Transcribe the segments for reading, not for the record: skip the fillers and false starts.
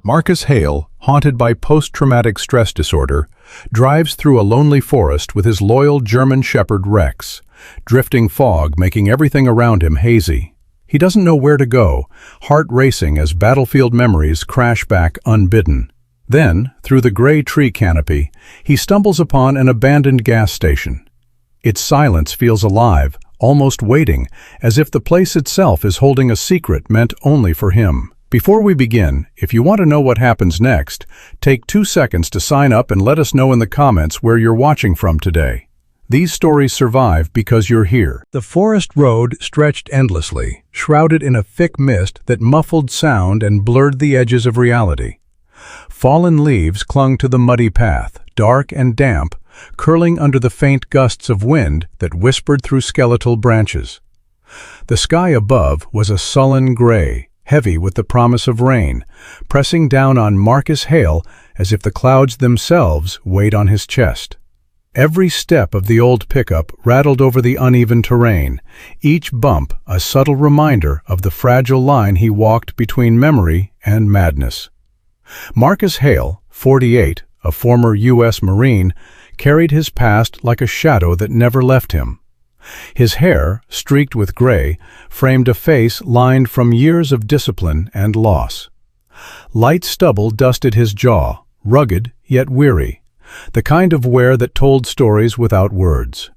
Marcus Hale, haunted by post-traumatic stress disorder, drives through a lonely forest with his loyal German shepherd Rex, drifting fog making everything around him hazy. He doesn't know where to go, heart racing as battlefield memories crash back unbidden. Then, through the gray tree canopy, he stumbles upon an abandoned gas station. Its silence feels alive, almost waiting, as if the place itself is holding a secret meant only for him. Before we begin, if you want to know what happens next, take 2 seconds to sign up and let us know in the comments where you're watching from today. These stories survive because you're here. The forest road stretched endlessly, shrouded in a thick mist that muffled sound and blurred the edges of reality. Fallen leaves clung to the muddy path, dark and damp, curling under the faint gusts of wind that whispered through skeletal branches. The sky above was a sullen gray, heavy with the promise of rain, pressing down on Marcus Hale as if the clouds themselves weighed on his chest. Every step of the old pickup rattled over the uneven terrain, each bump a subtle reminder of the fragile line he walked between memory and madness. Marcus Hale, 48, a former U.S. Marine, carried his past like a shadow that never left him. His hair, streaked with gray, framed a face lined from years of discipline and loss. Light stubble dusted his jaw, rugged yet weary, the kind of wear that told stories without words.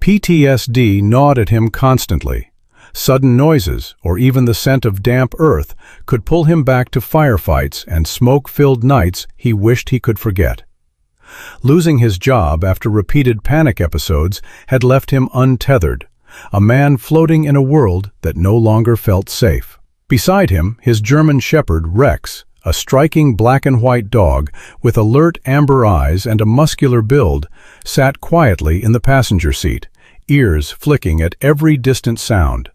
PTSD gnawed at him constantly. Sudden noises, or even the scent of damp earth, could pull him back to firefights and smoke-filled nights he wished he could forget. Losing his job after repeated panic episodes had left him untethered, a man floating in a world that no longer felt safe. Beside him, his German shepherd Rex, a striking black and white dog with alert amber eyes and a muscular build, sat quietly in the passenger seat, ears flicking at every distant sound.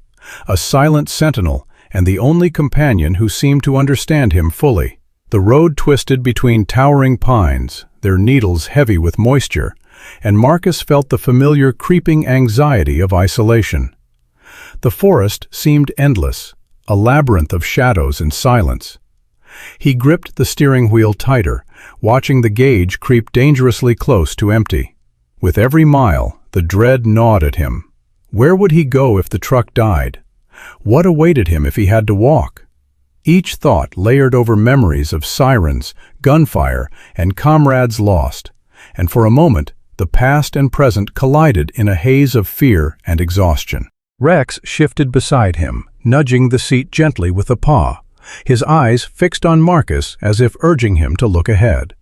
A silent sentinel and the only companion who seemed to understand him fully. The road twisted between towering pines, their needles heavy with moisture, and Marcus felt the familiar creeping anxiety of isolation. The forest seemed endless, a labyrinth of shadows and silence. He gripped the steering wheel tighter, watching the gauge creep dangerously close to empty. With every mile, the dread gnawed at him. Where would he go if the truck died? What awaited him if he had to walk? Each thought layered over memories of sirens, gunfire, and comrades lost, and for a moment, the past and present collided in a haze of fear and exhaustion. Rex shifted beside him, nudging the seat gently with a paw, his eyes fixed on Marcus as if urging him to look ahead.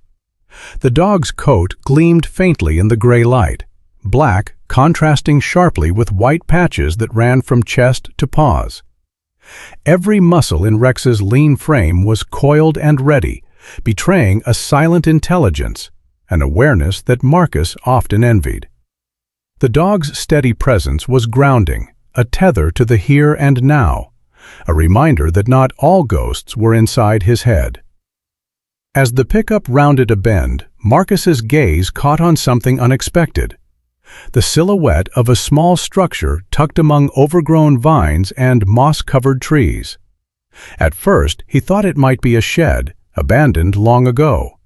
The dog's coat gleamed faintly in the gray light, black contrasting sharply with white patches that ran from chest to paws. Every muscle in Rex's lean frame was coiled and ready, betraying a silent intelligence, an awareness that Marcus often envied. The dog's steady presence was grounding, a tether to the here and now, a reminder that not all ghosts were inside his head. As the pickup rounded a bend, Marcus's gaze caught on something unexpected. The silhouette of a small structure tucked among overgrown vines and moss-covered trees. At first, he thought it might be a shed, abandoned long ago.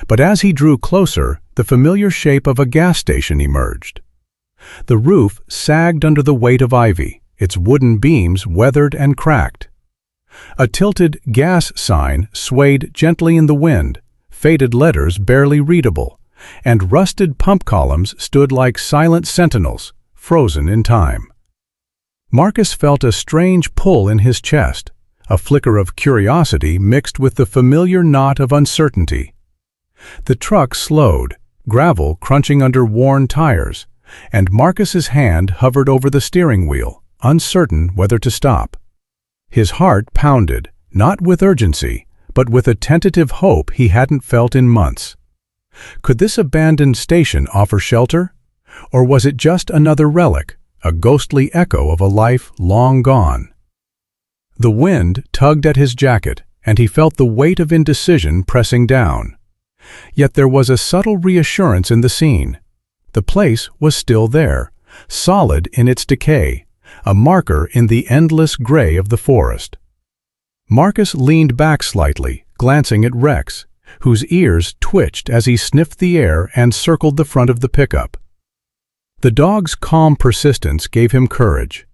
But as he drew closer, the familiar shape of a gas station emerged. The roof sagged under the weight of ivy, its wooden beams weathered and cracked. A tilted gas sign swayed gently in the wind, faded letters barely readable, and rusted pump columns stood like silent sentinels, frozen in time. Marcus felt a strange pull in his chest, a flicker of curiosity mixed with the familiar knot of uncertainty. The truck slowed, gravel crunching under worn tires, and Marcus's hand hovered over the steering wheel, uncertain whether to stop. His heart pounded, not with urgency, but with a tentative hope he hadn't felt in months. Could this abandoned station offer shelter? Or was it just another relic, a ghostly echo of a life long gone? The wind tugged at his jacket, and he felt the weight of indecision pressing down. Yet there was a subtle reassurance in the scene. The place was still there, solid in its decay, a marker in the endless gray of the forest. Marcus leaned back slightly, glancing at Rex, whose ears twitched as he sniffed the air and circled the front of the pickup. The dog's calm persistence gave him courage.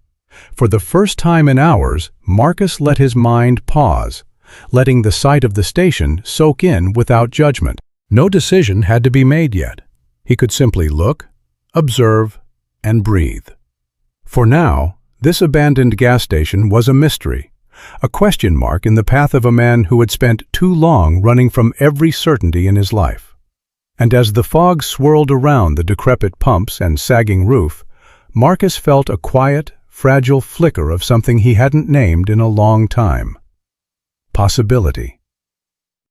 For the first time in hours, Marcus let his mind pause, letting the sight of the station soak in without judgment. No decision had to be made yet. He could simply look, observe, and breathe. For now, this abandoned gas station was a mystery, a question mark in the path of a man who had spent too long running from every certainty in his life. And as the fog swirled around the decrepit pumps and sagging roof, Marcus felt a quiet, fragile flicker of something he hadn't named in a long time. Possibility.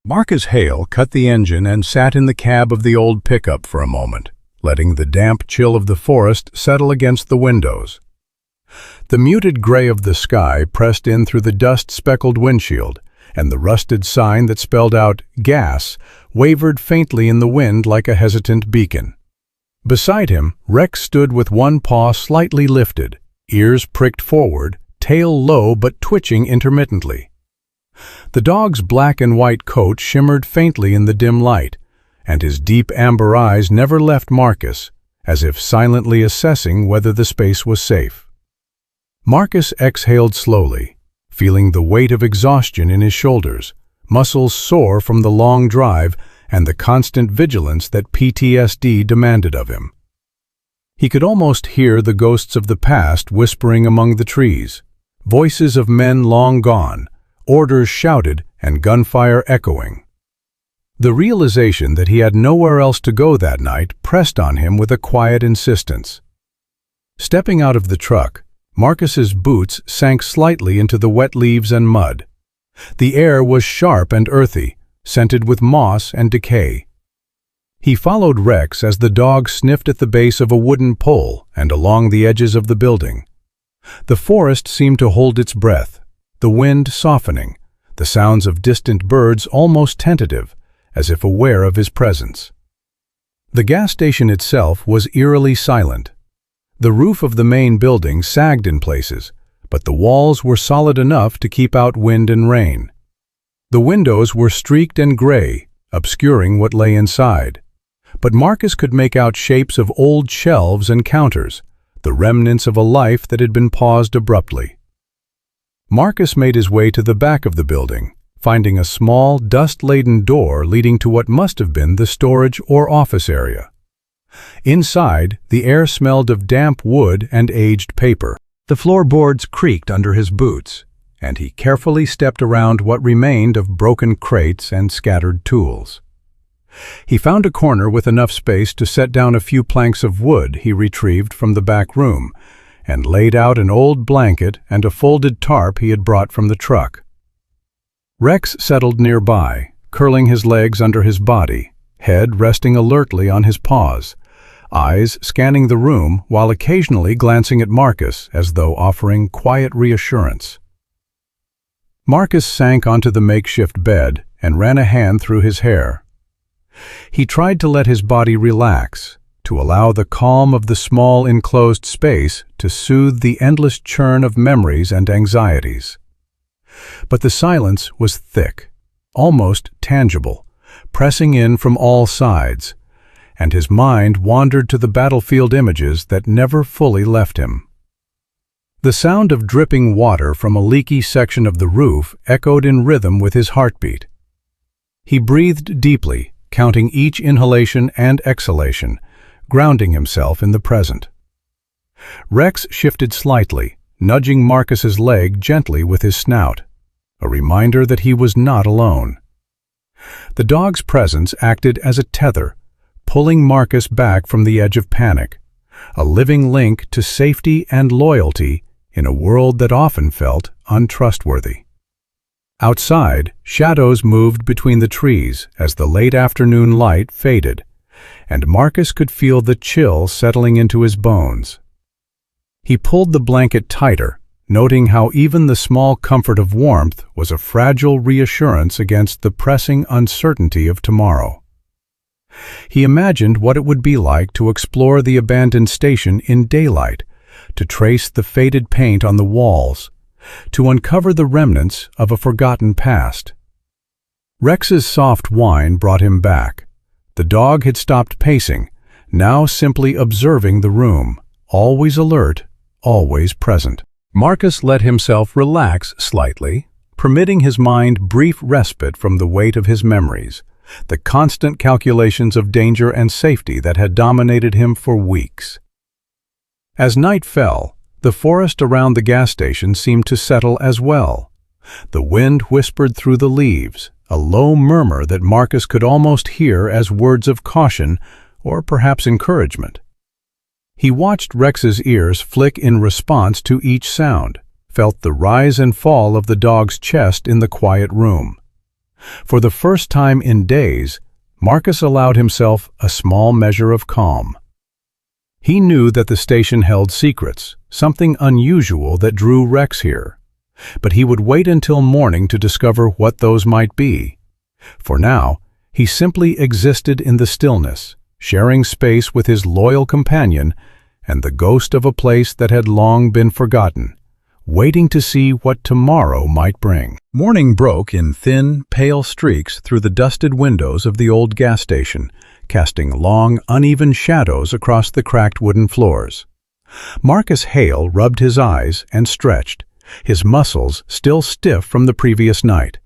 Marcus Hale cut the engine and sat in the cab of the old pickup for a moment, letting the damp chill of the forest settle against the windows. The muted gray of the sky pressed in through the dust-speckled windshield, and the rusted sign that spelled out "gas" wavered faintly in the wind like a hesitant beacon. Beside him, Rex stood with one paw slightly lifted, ears pricked forward, tail low but twitching intermittently. The dog's black and white coat shimmered faintly in the dim light, and his deep amber eyes never left Marcus, as if silently assessing whether the space was safe. Marcus exhaled slowly, feeling the weight of exhaustion in his shoulders, muscles sore from the long drive and the constant vigilance that PTSD demanded of him. He could almost hear the ghosts of the past whispering among the trees, voices of men long gone, orders shouted and gunfire echoing. The realization that he had nowhere else to go that night pressed on him with a quiet insistence. Stepping out of the truck, Marcus's boots sank slightly into the wet leaves and mud. The air was sharp and earthy, scented with moss and decay. He followed Rex as the dog sniffed at the base of a wooden pole and along the edges of the building. The forest seemed to hold its breath, the wind softening, the sounds of distant birds almost tentative, as if aware of his presence. The gas station itself was eerily silent. The roof of the main building sagged in places, but the walls were solid enough to keep out wind and rain. The windows were streaked and gray, obscuring what lay inside, but Marcus could make out shapes of old shelves and counters, the remnants of a life that had been paused abruptly. Marcus made his way to the back of the building, finding a small, dust-laden door leading to what must have been the storage or office area. Inside, the air smelled of damp wood and aged paper. The floorboards creaked under his boots, and he carefully stepped around what remained of broken crates and scattered tools. He found a corner with enough space to set down a few planks of wood he retrieved from the back room, and laid out an old blanket and a folded tarp he had brought from the truck. Rex settled nearby, curling his legs under his body, head resting alertly on his paws, eyes scanning the room while occasionally glancing at Marcus as though offering quiet reassurance. Marcus sank onto the makeshift bed and ran a hand through his hair. He tried to let his body relax, to allow the calm of the small enclosed space to soothe the endless churn of memories and anxieties. But the silence was thick, almost tangible, pressing in from all sides, and his mind wandered to the battlefield images that never fully left him. The sound of dripping water from a leaky section of the roof echoed in rhythm with his heartbeat. He breathed deeply, counting each inhalation and exhalation, grounding himself in the present. Rex shifted slightly, nudging Marcus's leg gently with his snout, a reminder that he was not alone. The dog's presence acted as a tether, pulling Marcus back from the edge of panic, a living link to safety and loyalty in a world that often felt untrustworthy. Outside, shadows moved between the trees as the late afternoon light faded, and Marcus could feel the chill settling into his bones. He pulled the blanket tighter, noting how even the small comfort of warmth was a fragile reassurance against the pressing uncertainty of tomorrow. He imagined what it would be like to explore the abandoned station in daylight, to trace the faded paint on the walls, to uncover the remnants of a forgotten past. Rex's soft whine brought him back. The dog had stopped pacing, now simply observing the room, always alert, always present. Marcus let himself relax slightly, permitting his mind brief respite from the weight of his memories, the constant calculations of danger and safety that had dominated him for weeks. As night fell, the forest around the gas station seemed to settle as well. The wind whispered through the leaves, a low murmur that Marcus could almost hear as words of caution or perhaps encouragement. He watched Rex's ears flick in response to each sound, felt the rise and fall of the dog's chest in the quiet room. For the first time in days, Marcus allowed himself a small measure of calm. He knew that the station held secrets, something unusual that drew Rex here. But he would wait until morning to discover what those might be. For now, he simply existed in the stillness, sharing space with his loyal companion and the ghost of a place that had long been forgotten, waiting to see what tomorrow might bring. Morning broke in thin, pale streaks through the dusted windows of the old gas station, casting long, uneven shadows across the cracked wooden floors. Marcus Hale rubbed his eyes and stretched, his muscles still stiff from the previous night.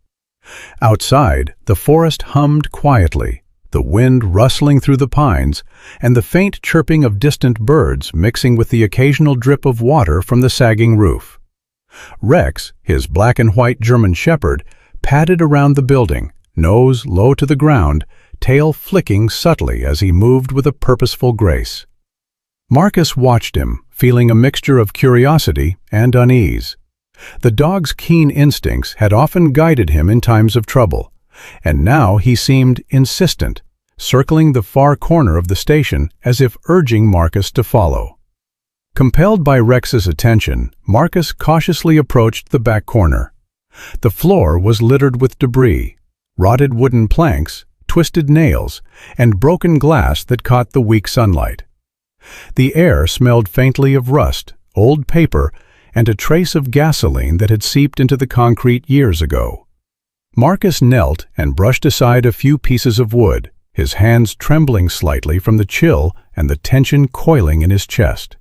Outside, the forest hummed quietly, the wind rustling through the pines, and the faint chirping of distant birds mixing with the occasional drip of water from the sagging roof. Rex, his black and white German shepherd, padded around the building, nose low to the ground, tail flicking subtly as he moved with a purposeful grace. Marcus watched him, feeling a mixture of curiosity and unease. The dog's keen instincts had often guided him in times of trouble, and now he seemed insistent, circling the far corner of the station as if urging Marcus to follow. Compelled by Rex's attention, Marcus cautiously approached the back corner. The floor was littered with debris, rotted wooden planks, twisted nails, and broken glass that caught the weak sunlight. The air smelled faintly of rust, old paper, and a trace of gasoline that had seeped into the concrete years ago. Marcus knelt and brushed aside a few pieces of wood, his hands trembling slightly from the chill and the tension coiling in his chest.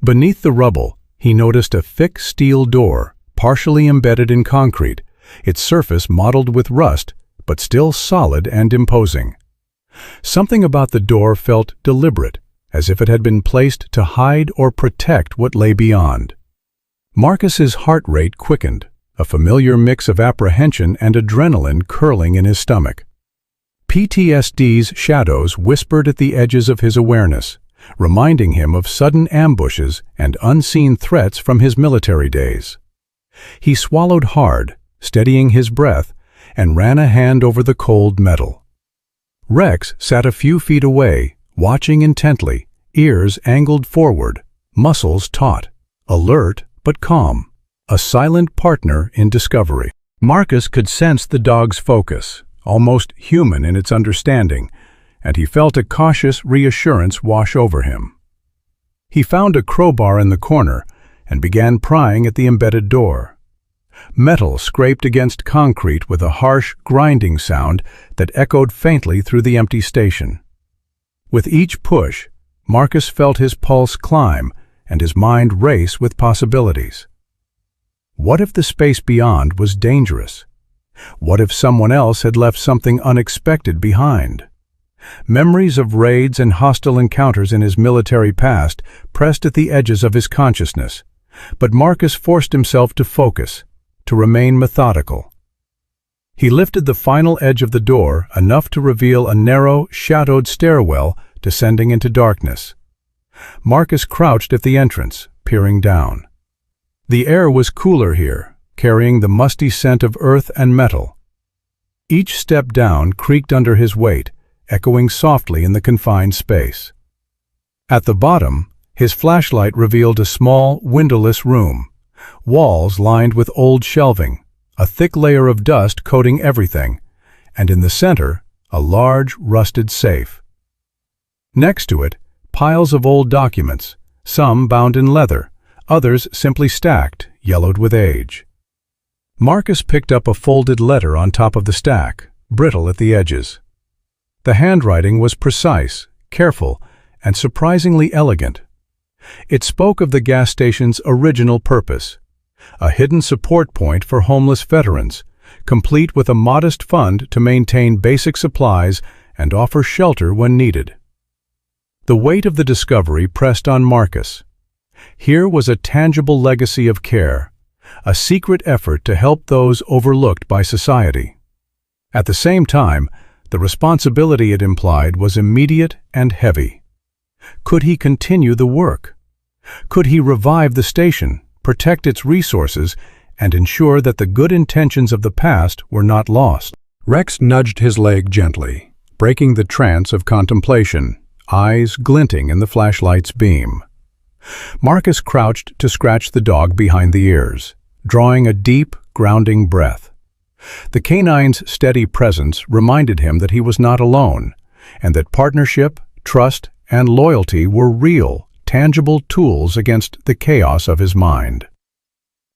Beneath the rubble, he noticed a thick steel door, partially embedded in concrete, its surface mottled with rust, but still solid and imposing. Something about the door felt deliberate, as if it had been placed to hide or protect what lay beyond. Marcus's heart rate quickened, a familiar mix of apprehension and adrenaline curling in his stomach. PTSD's shadows whispered at the edges of his awareness, reminding him of sudden ambushes and unseen threats from his military days. He swallowed hard, steadying his breath, and ran a hand over the cold metal. Rex sat a few feet away, watching intently, ears angled forward, muscles taut, alert but calm, a silent partner in discovery. Marcus could sense the dog's focus, almost human in its understanding, and he felt a cautious reassurance wash over him. He found a crowbar in the corner and began prying at the embedded door. Metal scraped against concrete with a harsh, grinding sound that echoed faintly through the empty station. With each push, Marcus felt his pulse climb and his mind race with possibilities. What if the space beyond was dangerous? What if someone else had left something unexpected behind? Memories of raids and hostile encounters in his military past pressed at the edges of his consciousness, but Marcus forced himself to focus, to remain methodical. He lifted the final edge of the door enough to reveal a narrow, shadowed stairwell descending into darkness. Marcus crouched at the entrance, peering down. The air was cooler here, carrying the musty scent of earth and metal. Each step down creaked under his weight, echoing softly in the confined space. At the bottom, his flashlight revealed a small, windowless room, walls lined with old shelving, a thick layer of dust coating everything, and in the center, a large, rusted safe. Next to it, piles of old documents, some bound in leather, others simply stacked, yellowed with age. Marcus picked up a folded letter on top of the stack, brittle at the edges. The handwriting was precise, careful, and surprisingly elegant. It spoke of the gas station's original purpose, a hidden support point for homeless veterans, complete with a modest fund to maintain basic supplies and offer shelter when needed. The weight of the discovery pressed on Marcus. Here was a tangible legacy of care, a secret effort to help those overlooked by society. At the same time, the responsibility it implied was immediate and heavy. Could he continue the work? Could he revive the station, protect its resources, and ensure that the good intentions of the past were not lost? Rex nudged his leg gently, breaking the trance of contemplation, eyes glinting in the flashlight's beam. Marcus crouched to scratch the dog behind the ears, drawing a deep, grounding breath. The canine's steady presence reminded him that he was not alone, and that partnership, trust, and loyalty were real, tangible tools against the chaos of his mind.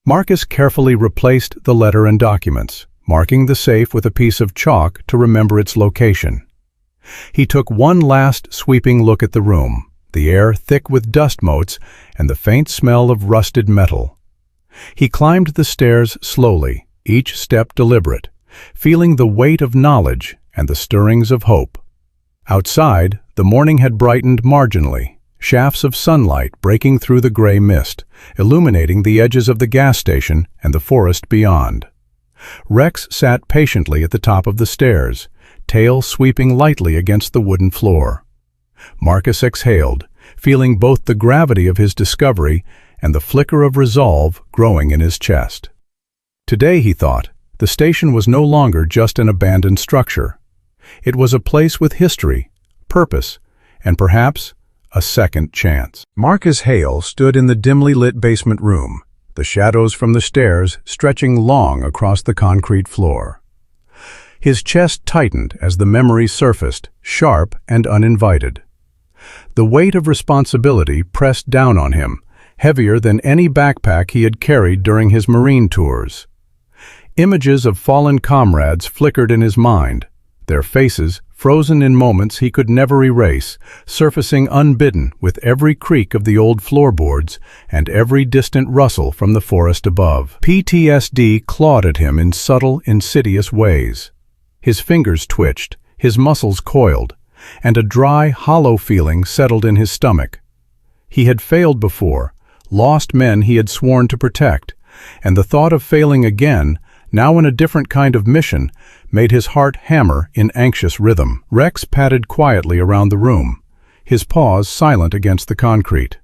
Marcus carefully replaced the letter and documents, marking the safe with a piece of chalk to remember its location. He took one last sweeping look at the room, the air thick with dust motes and the faint smell of rusted metal. He climbed the stairs slowly, each step deliberate, feeling the weight of knowledge and the stirrings of hope. Outside, the morning had brightened marginally, shafts of sunlight breaking through the gray mist, illuminating the edges of the gas station and the forest beyond. Rex sat patiently at the top of the stairs, tail sweeping lightly against the wooden floor. Marcus exhaled, feeling both the gravity of his discovery and the flicker of resolve growing in his chest. Today, he thought, the station was no longer just an abandoned structure. It was a place with history, purpose, and perhaps a second chance. Marcus Hale stood in the dimly lit basement room, the shadows from the stairs stretching long across the concrete floor. His chest tightened as the memory surfaced, sharp and uninvited. The weight of responsibility pressed down on him, heavier than any backpack he had carried during his Marine tours. Images of fallen comrades flickered in his mind, their faces, frozen in moments he could never erase, surfacing unbidden with every creak of the old floorboards and every distant rustle from the forest above. PTSD clawed at him in subtle, insidious ways. His fingers twitched, his muscles coiled, and a dry, hollow feeling settled in his stomach. He had failed before, lost men he had sworn to protect, and the thought of failing again, now in a different kind of mission, made his heart hammer in anxious rhythm. Rex padded quietly around the room, his paws silent against the concrete.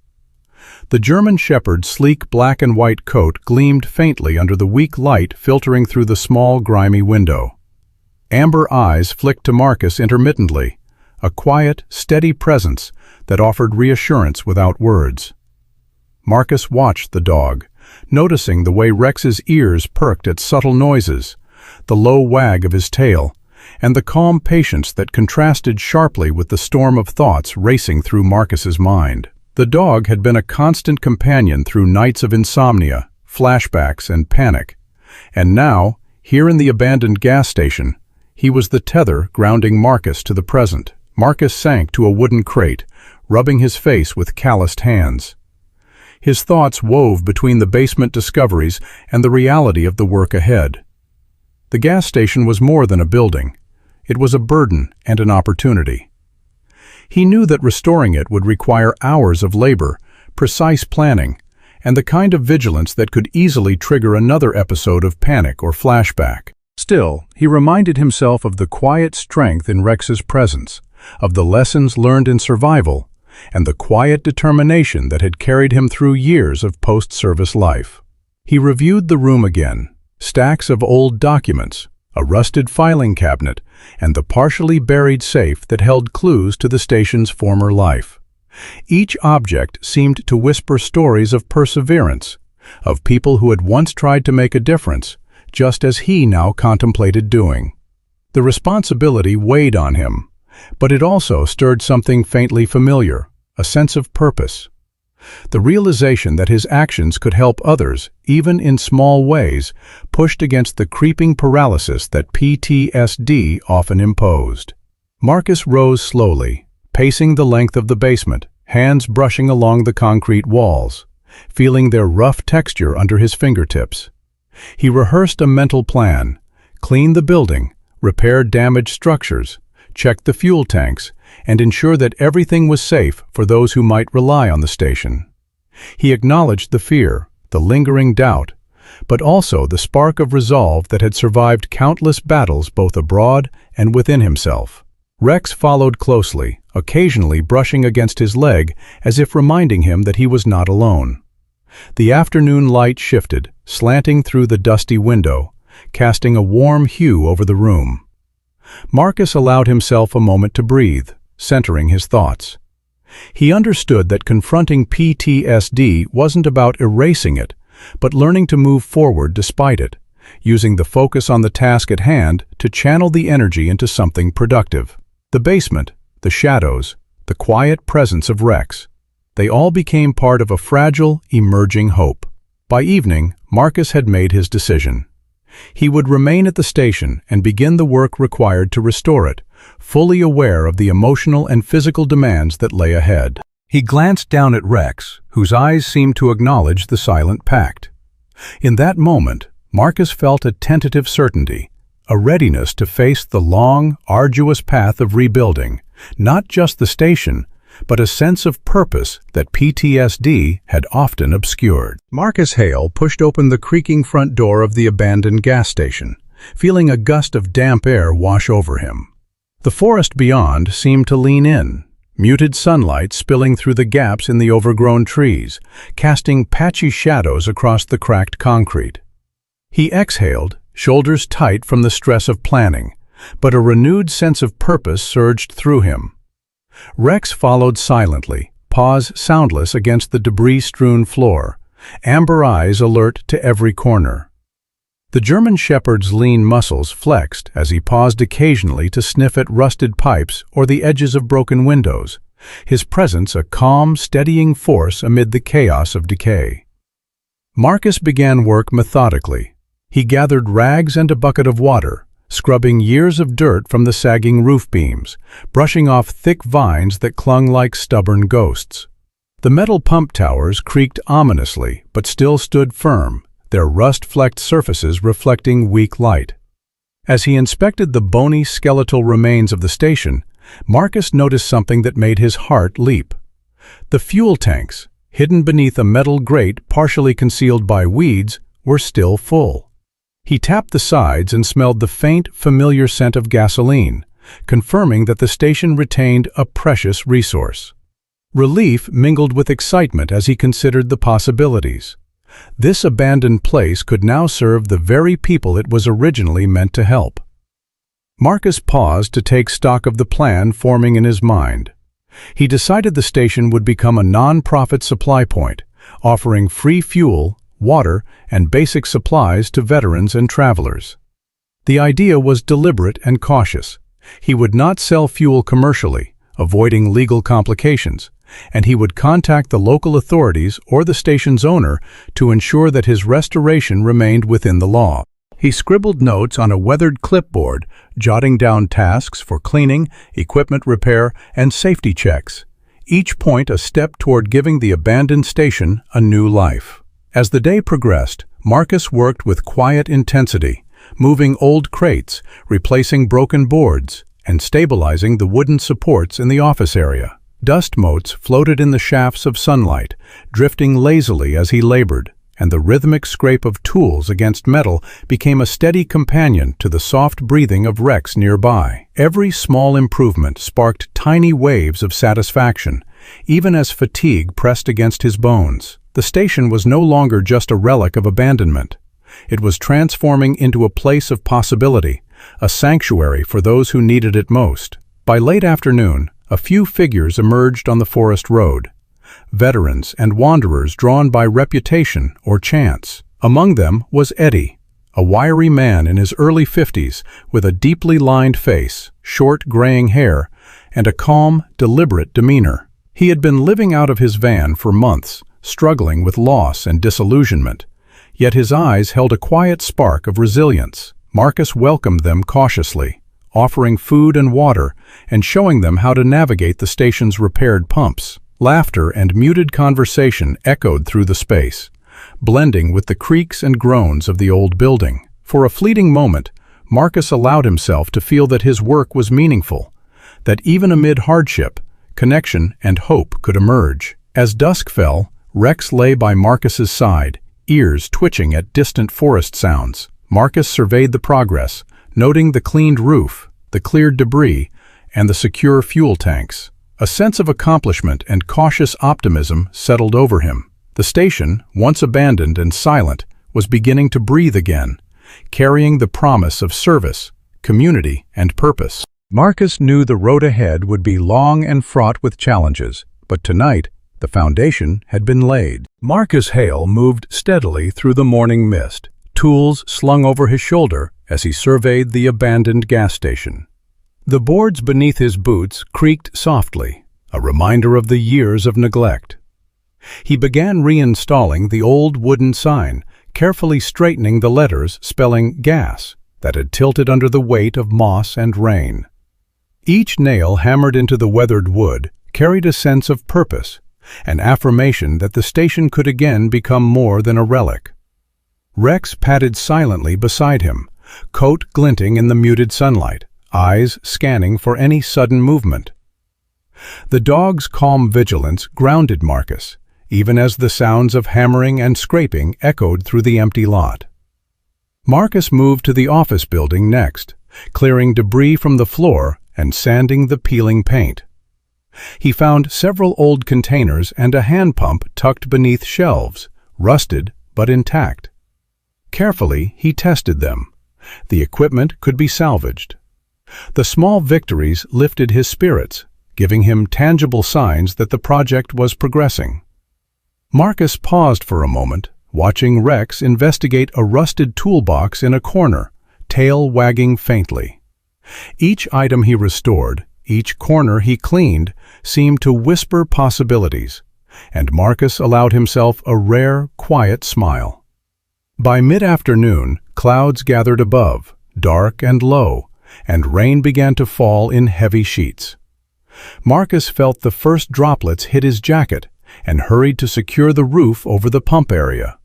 The German Shepherd's sleek black and white coat gleamed faintly under the weak light filtering through the small, grimy window. Amber eyes flicked to Marcus intermittently, a quiet, steady presence that offered reassurance without words. Marcus watched the dog, noticing the way Rex's ears perked at subtle noises, the low wag of his tail, and the calm patience that contrasted sharply with the storm of thoughts racing through Marcus's mind. The dog had been a constant companion through nights of insomnia, flashbacks, and panic, and now, here in the abandoned gas station, he was the tether grounding Marcus to the present. Marcus sank to a wooden crate, rubbing his face with calloused hands. His thoughts wove between the basement discoveries and the reality of the work ahead. The gas station was more than a building. It was a burden and an opportunity. He knew that restoring it would require hours of labor, precise planning, and the kind of vigilance that could easily trigger another episode of panic or flashback. Still, he reminded himself of the quiet strength in Rex's presence, of the lessons learned in survival, and the quiet determination that had carried him through years of post-service life. He reviewed the room again, stacks of old documents, a rusted filing cabinet, and the partially buried safe that held clues to the station's former life. Each object seemed to whisper stories of perseverance, of people who had once tried to make a difference, just as he now contemplated doing. The responsibility weighed on him, but it also stirred something faintly familiar, a sense of purpose. The realization that his actions could help others, even in small ways, pushed against the creeping paralysis that PTSD often imposed. Marcus rose slowly, pacing the length of the basement, hands brushing along the concrete walls, feeling their rough texture under his fingertips. He rehearsed a mental plan, cleaned the building, repaired damaged structures, checked the fuel tanks, and ensured that everything was safe for those who might rely on the station. He acknowledged the fear, the lingering doubt, but also the spark of resolve that had survived countless battles both abroad and within himself. Rex followed closely, occasionally brushing against his leg as if reminding him that he was not alone. The afternoon light shifted, slanting through the dusty window, casting a warm hue over the room. Marcus allowed himself a moment to breathe, centering his thoughts. He understood that confronting PTSD wasn't about erasing it, but learning to move forward despite it, using the focus on the task at hand to channel the energy into something productive. The basement, the shadows, the quiet presence of Rex, they all became part of a fragile, emerging hope. By evening, Marcus had made his decision. He would remain at the station and begin the work required to restore it, fully aware of the emotional and physical demands that lay ahead. He glanced down at Rex, whose eyes seemed to acknowledge the silent pact. In that moment, Marcus felt a tentative certainty, a readiness to face the long, arduous path of rebuilding, not just the station, but a sense of purpose that PTSD had often obscured. Marcus Hale pushed open the creaking front door of the abandoned gas station, feeling a gust of damp air wash over him. The forest beyond seemed to lean in, muted sunlight spilling through the gaps in the overgrown trees, casting patchy shadows across the cracked concrete. He exhaled, shoulders tight from the stress of planning, but a renewed sense of purpose surged through him. Rex followed silently, paws soundless against the debris-strewn floor, amber eyes alert to every corner. The German shepherd's lean muscles flexed as he paused occasionally to sniff at rusted pipes or the edges of broken windows, his presence a calm, steadying force amid the chaos of decay. Marcus began work methodically. He gathered rags and a bucket of water, scrubbing years of dirt from the sagging roof beams, brushing off thick vines that clung like stubborn ghosts. The metal pump towers creaked ominously, but still stood firm, their rust-flecked surfaces reflecting weak light. As he inspected the bony, skeletal remains of the station, Marcus noticed something that made his heart leap. The fuel tanks, hidden beneath a metal grate partially concealed by weeds, were still full. He tapped the sides and smelled the faint, familiar scent of gasoline, confirming that the station retained a precious resource. Relief mingled with excitement as he considered the possibilities. This abandoned place could now serve the very people it was originally meant to help. Marcus paused to take stock of the plan forming in his mind. He decided the station would become a non-profit supply point, offering free fuel, water, and basic supplies to veterans and travelers. The idea was deliberate and cautious. He would not sell fuel commercially, avoiding legal complications, and he would contact the local authorities or the station's owner to ensure that his restoration remained within the law. He scribbled notes on a weathered clipboard, jotting down tasks for cleaning, equipment repair, and safety checks, each point a step toward giving the abandoned station a new life. As the day progressed, Marcus worked with quiet intensity, moving old crates, replacing broken boards, and stabilizing the wooden supports in the office area. Dust motes floated in the shafts of sunlight, drifting lazily as he labored, and the rhythmic scrape of tools against metal became a steady companion to the soft breathing of Rex nearby. Every small improvement sparked tiny waves of satisfaction, even as fatigue pressed against his bones. The station was no longer just a relic of abandonment. It was transforming into a place of possibility, a sanctuary for those who needed it most. By late afternoon, a few figures emerged on the forest road, veterans and wanderers drawn by reputation or chance. Among them was Eddie, a wiry man in his early 50s with a deeply lined face, short graying hair, and a calm, deliberate demeanor. He had been living out of his van for months, struggling with loss and disillusionment. Yet his eyes held a quiet spark of resilience. Marcus welcomed them cautiously, offering food and water and showing them how to navigate the station's repaired pumps. Laughter and muted conversation echoed through the space, blending with the creaks and groans of the old building. For a fleeting moment, Marcus allowed himself to feel that his work was meaningful, that even amid hardship, connection and hope could emerge. As dusk fell, Rex lay by Marcus's side, ears twitching at distant forest sounds. Marcus surveyed the progress, noting the cleaned roof, the cleared debris, and the secure fuel tanks. A sense of accomplishment and cautious optimism settled over him. The station, once abandoned and silent, was beginning to breathe again, carrying the promise of service, community, and purpose. Marcus knew the road ahead would be long and fraught with challenges, but tonight, the foundation had been laid. Marcus Hale moved steadily through the morning mist, tools slung over his shoulder as he surveyed the abandoned gas station. The boards beneath his boots creaked softly, a reminder of the years of neglect. He began reinstalling the old wooden sign, carefully straightening the letters spelling gas that had tilted under the weight of moss and rain. Each nail hammered into the weathered wood carried a sense of purpose, an affirmation that the station could again become more than a relic. Rex padded silently beside him, coat glinting in the muted sunlight, eyes scanning for any sudden movement. The dog's calm vigilance grounded Marcus, even as the sounds of hammering and scraping echoed through the empty lot. Marcus moved to the office building next, clearing debris from the floor and sanding the peeling paint. He found several old containers and a hand pump tucked beneath shelves, rusted but intact. Carefully, he tested them. The equipment could be salvaged. The small victories lifted his spirits, giving him tangible signs that the project was progressing. Marcus paused for a moment, watching Rex investigate a rusted toolbox in a corner, tail wagging faintly. Each item he restored, each corner he cleaned, seemed to whisper possibilities, and Marcus allowed himself a rare, quiet smile. By mid-afternoon, clouds gathered above, dark and low, and rain began to fall in heavy sheets. Marcus felt the first droplets hit his jacket and hurried to secure the roof over the pump area.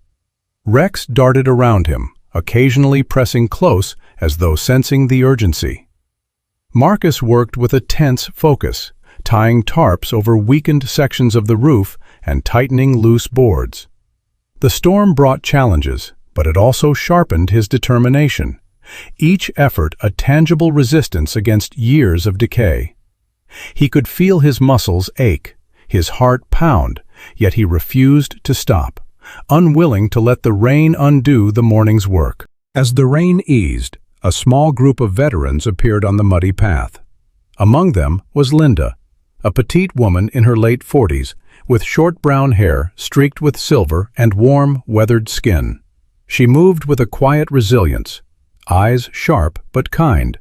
Rex darted around him, occasionally pressing close as though sensing the urgency. Marcus worked with a tense focus, tying tarps over weakened sections of the roof and tightening loose boards. The storm brought challenges, but it also sharpened his determination, each effort a tangible resistance against years of decay. He could feel his muscles ache, his heart pound, yet he refused to stop, unwilling to let the rain undo the morning's work. As the rain eased, a small group of veterans appeared on the muddy path. Among them was Linda, a petite woman in her late 40s, with short brown hair streaked with silver and warm, weathered skin. She moved with a quiet resilience, eyes sharp but kind,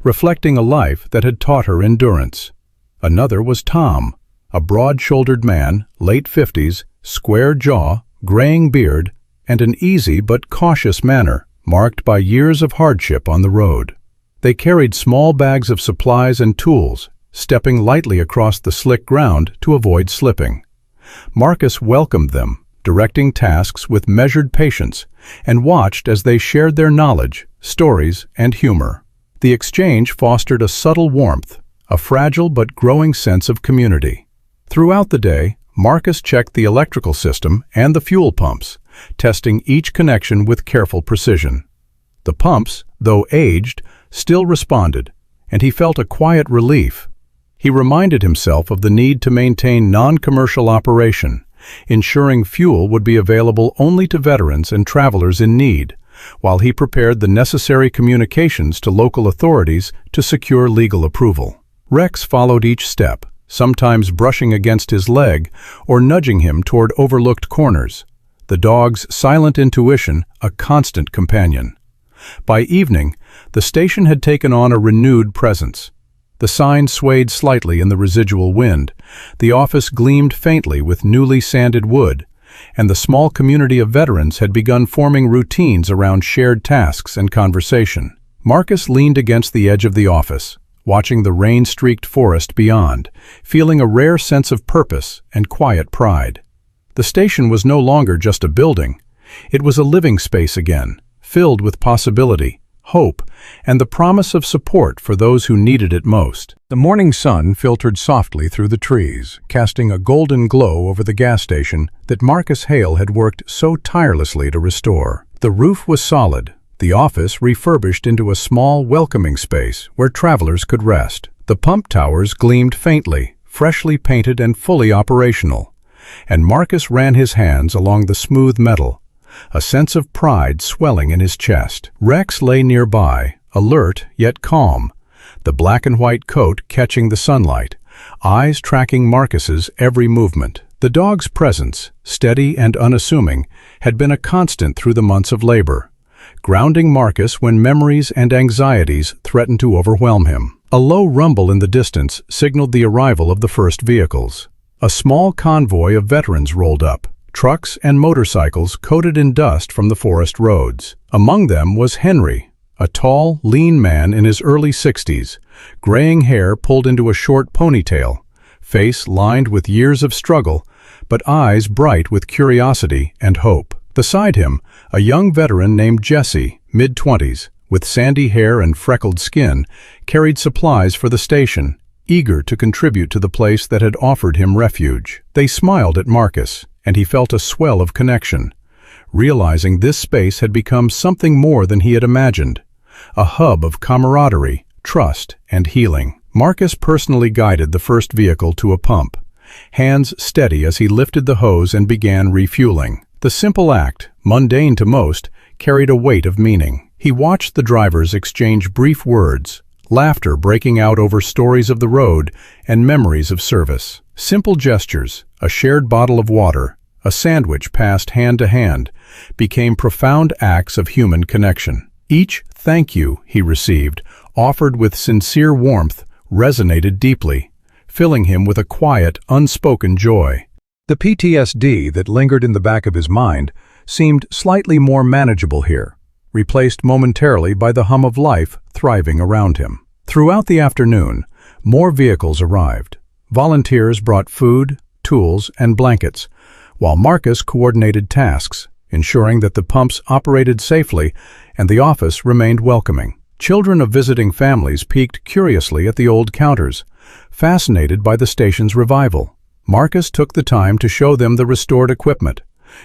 reflecting a life that had taught her endurance. Another was Tom, a broad-shouldered man, late 50s, square jaw, graying beard, and an easy but cautious manner, marked by years of hardship on the road. They carried small bags of supplies and tools, stepping lightly across the slick ground to avoid slipping. Marcus welcomed them, directing tasks with measured patience, and watched as they shared their knowledge, stories, and humor. The exchange fostered a subtle warmth, a fragile but growing sense of community. Throughout the day, Marcus checked the electrical system and the fuel pumps, testing each connection with careful precision. The pumps, though aged, still responded, and he felt a quiet relief. He reminded himself of the need to maintain non-commercial operation, ensuring fuel would be available only to veterans and travelers in need, while he prepared the necessary communications to local authorities to secure legal approval. Rex followed each step, sometimes brushing against his leg or nudging him toward overlooked corners, the dog's silent intuition a constant companion. By evening, the station had taken on a renewed presence. The sign swayed slightly in the residual wind. The office gleamed faintly with newly sanded wood, and the small community of veterans had begun forming routines around shared tasks and conversation. Marcus leaned against the edge of the office, watching the rain-streaked forest beyond, feeling a rare sense of purpose and quiet pride. The station was no longer just a building. It was a living space again, filled with possibility, hope, and the promise of support for those who needed it most. The morning sun filtered softly through the trees, casting a golden glow over the gas station that Marcus Hale had worked so tirelessly to restore. The roof was solid, the office refurbished into a small, welcoming space where travelers could rest. The pump towers gleamed faintly, freshly painted and fully operational, and Marcus ran his hands along the smooth metal, a sense of pride swelling in his chest. Rex lay nearby, alert yet calm, the black and white coat catching the sunlight, eyes tracking Marcus's every movement. The dog's presence, steady and unassuming, had been a constant through the months of labor, grounding Marcus when memories and anxieties threatened to overwhelm him. A low rumble in the distance signaled the arrival of the first vehicles. A small convoy of veterans rolled up, trucks and motorcycles coated in dust from the forest roads. Among them was Henry, a tall, lean man in his early 60s, graying hair pulled into a short ponytail, face lined with years of struggle, but eyes bright with curiosity and hope. Beside him, a young veteran named Jesse, mid-20s, with sandy hair and freckled skin, carried supplies for the station, eager to contribute to the place that had offered him refuge. They smiled at Marcus, and he felt a swell of connection, realizing this space had become something more than he had imagined, a hub of camaraderie, trust, and healing. Marcus personally guided the first vehicle to a pump, hands steady as he lifted the hose and began refueling. The simple act, mundane to most, carried a weight of meaning. He watched the drivers exchange brief words, laughter breaking out over stories of the road and memories of service. Simple gestures, a shared bottle of water, a sandwich passed hand to hand, became profound acts of human connection. Each "thank you" he received, offered with sincere warmth, resonated deeply, filling him with a quiet, unspoken joy. The PTSD that lingered in the back of his mind seemed slightly more manageable here, replaced momentarily by the hum of life thriving around him. Throughout the afternoon, more vehicles arrived. Volunteers brought food, tools, and blankets, while Marcus coordinated tasks, ensuring that the pumps operated safely and the office remained welcoming. Children of visiting families peeked curiously at the old counters, fascinated by the station's revival. Marcus took the time to show them the restored equipment,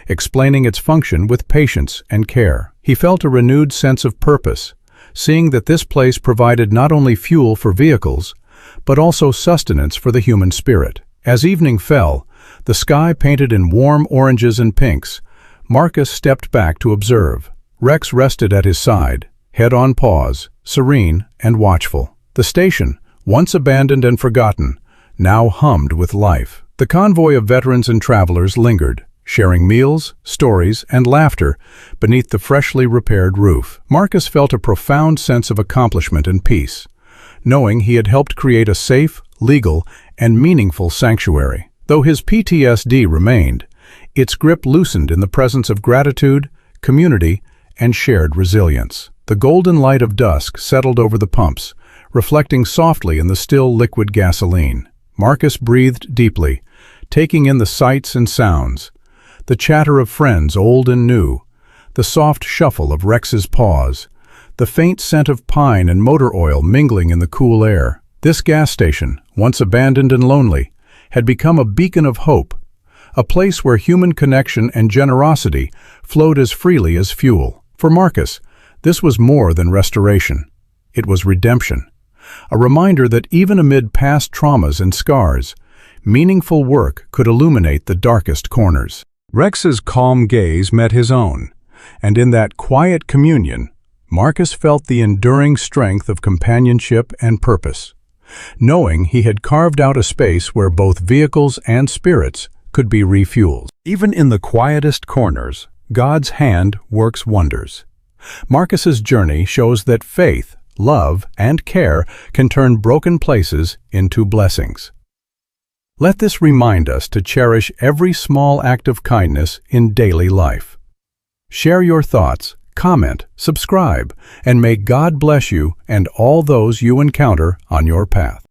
explaining its function with patience and care. He felt a renewed sense of purpose, seeing that this place provided not only fuel for vehicles, but also sustenance for the human spirit. As evening fell, the sky painted in warm oranges and pinks, Marcus stepped back to observe. Rex rested at his side, head on pause, serene and watchful. The station, once abandoned and forgotten, now hummed with life. The convoy of veterans and travelers lingered, sharing meals, stories, and laughter beneath the freshly repaired roof. Marcus felt a profound sense of accomplishment and peace, knowing he had helped create a safe, legal, and meaningful sanctuary. Though his PTSD remained, its grip loosened in the presence of gratitude, community, and shared resilience. The golden light of dusk settled over the pumps, reflecting softly in the still liquid gasoline. Marcus breathed deeply, taking in the sights and sounds, the chatter of friends old and new, the soft shuffle of Rex's paws, the faint scent of pine and motor oil mingling in the cool air. This gas station, once abandoned and lonely, had become a beacon of hope, a place where human connection and generosity flowed as freely as fuel. For Marcus, this was more than restoration. It was redemption, a reminder that even amid past traumas and scars, meaningful work could illuminate the darkest corners. Rex's calm gaze met his own, and in that quiet communion, Marcus felt the enduring strength of companionship and purpose, knowing he had carved out a space where both vehicles and spirits could be refueled. Even in the quietest corners, God's hand works wonders. Marcus's journey shows that faith, love, and care can turn broken places into blessings. Let this remind us to cherish every small act of kindness in daily life. Share your thoughts, comment, subscribe, and may God bless you and all those you encounter on your path.